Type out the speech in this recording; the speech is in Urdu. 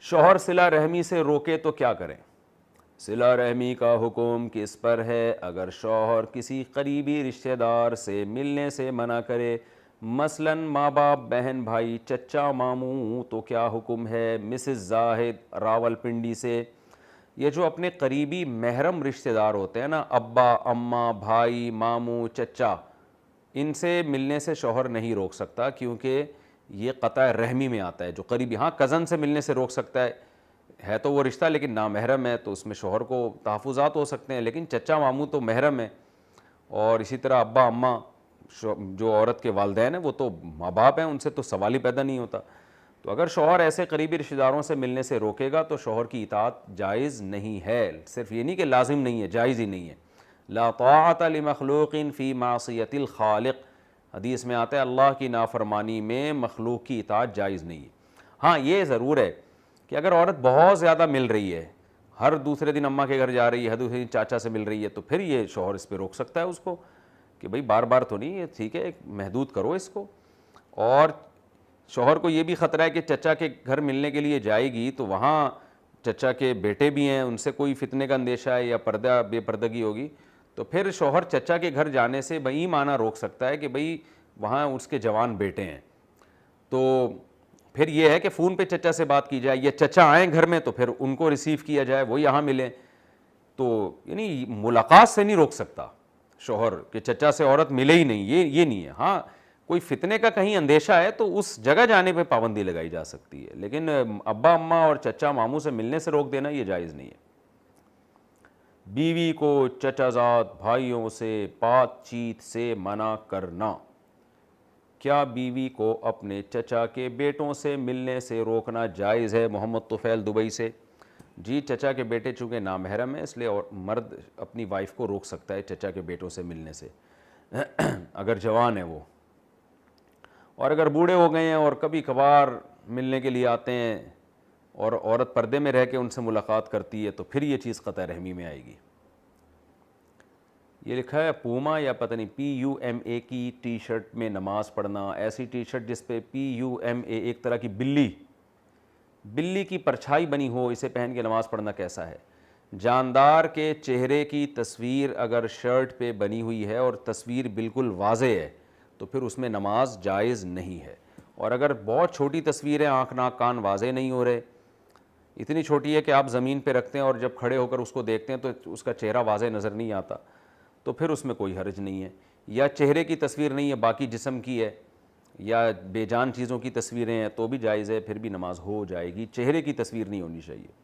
شوہر صلہ رحمی سے روکے تو کیا کریں؟ صلہ رحمی کا حکم کس پر ہے؟ اگر شوہر کسی قریبی رشتہ دار سے ملنے سے منع کرے، مثلا ماں باپ، بہن بھائی، چچا ماموں، تو کیا حکم ہے؟ مسز زاہد راولپنڈی سے۔ یہ جو اپنے قریبی محرم رشتہ دار ہوتے ہیں نا، ابا، اماں، بھائی، ماموں، چچا، ان سے ملنے سے شوہر نہیں روک سکتا، کیونکہ یہ قطع رحمی میں آتا ہے۔ جو قریبی، ہاں کزن سے ملنے سے روک سکتا ہے تو وہ رشتہ لیکن نامحرم ہے، تو اس میں شوہر کو تحفظات ہو سکتے ہیں، لیکن چچا ماموں تو محرم ہے۔ اور اسی طرح ابا اماں، جو عورت کے والدین ہیں وہ تو ماں باپ ہیں، ان سے تو سوال ہی پیدا نہیں ہوتا۔ تو اگر شوہر ایسے قریبی رشتہ داروں سے ملنے سے روکے گا تو شوہر کی اطاعت جائز نہیں ہے۔ صرف یہ نہیں کہ لازم نہیں ہے، جائز ہی نہیں ہے۔ لا طاعت لمخلوق فی معصیت الخالق، حدیث میں آتا ہے اللہ کی نافرمانی میں مخلوق کی اطاعت جائز نہیں ہے۔ ہاں یہ ضرور ہے کہ اگر عورت بہت زیادہ مل رہی ہے، ہر دوسرے دن اماں کے گھر جا رہی ہے، ہر دوسرے دن چاچا سے مل رہی ہے، تو پھر یہ شوہر اس پہ روک سکتا ہے اس کو کہ بھئی بار بار تو نہیں، یہ ٹھیک ہے، ایک محدود کرو اس کو۔ اور شوہر کو یہ بھی خطرہ ہے کہ چچا کے گھر ملنے کے لیے جائے گی تو وہاں چچا کے بیٹے بھی ہیں، ان سے کوئی فتنے کا اندیشہ ہے یا پردہ بے پردگی ہوگی، تو پھر شوہر چچا کے گھر جانے سے بئی معنی روک سکتا ہے کہ بھئی وہاں اس کے جوان بیٹے ہیں۔ تو پھر یہ ہے کہ فون پہ چچا سے بات کی جائے، یا چچا آئیں گھر میں تو پھر ان کو ریسیو کیا جائے، وہ یہاں ملیں۔ تو یعنی ملاقات سے نہیں روک سکتا شوہر کہ چچا سے عورت ملے ہی نہیں، یہ نہیں ہے۔ ہاں کوئی فتنے کا کہیں اندیشہ ہے تو اس جگہ جانے پہ پابندی لگائی جا سکتی ہے، لیکن ابا اماں اور چچا ماموں سے ملنے سے روک دینا یہ جائز نہیں ہے۔ بیوی کو چچا زاد بھائیوں سے بات چیت سے منع کرنا، کیا بیوی کو اپنے چچا کے بیٹوں سے ملنے سے روکنا جائز ہے؟ محمد طفیل دبئی سے۔ جی چچا کے بیٹے چونکہ نامحرم ہیں، اس لیے مرد اپنی وائف کو روک سکتا ہے چچا کے بیٹوں سے ملنے سے اگر جوان ہے وہ۔ اور اگر بوڑھے ہو گئے ہیں اور کبھی کبھار ملنے کے لیے آتے ہیں اور عورت پردے میں رہ کے ان سے ملاقات کرتی ہے تو پھر یہ چیز قطع رحمی میں آئے گی۔ یہ لکھا ہے پوما یا پتہ نہیں PUMA کی ٹی شرٹ میں نماز پڑھنا، ایسی ٹی شرٹ جس پہ PUMA ایک طرح کی بلی کی پرچھائی بنی ہو، اسے پہن کے نماز پڑھنا کیسا ہے؟ جاندار کے چہرے کی تصویر اگر شرٹ پہ بنی ہوئی ہے اور تصویر بالکل واضح ہے تو پھر اس میں نماز جائز نہیں ہے۔ اور اگر بہت چھوٹی تصویر ہے، آنکھ ناک کان واضح نہیں ہو رہے، اتنی چھوٹی ہے کہ آپ زمین پہ رکھتے ہیں اور جب کھڑے ہو کر اس کو دیکھتے ہیں تو اس کا چہرہ واضح نظر نہیں آتا، تو پھر اس میں کوئی حرج نہیں ہے۔ یا چہرے کی تصویر نہیں ہے، باقی جسم کی ہے یا بے جان چیزوں کی تصویریں ہیں تو بھی جائز ہے، پھر بھی نماز ہو جائے گی۔ چہرے کی تصویر نہیں ہونی چاہیے۔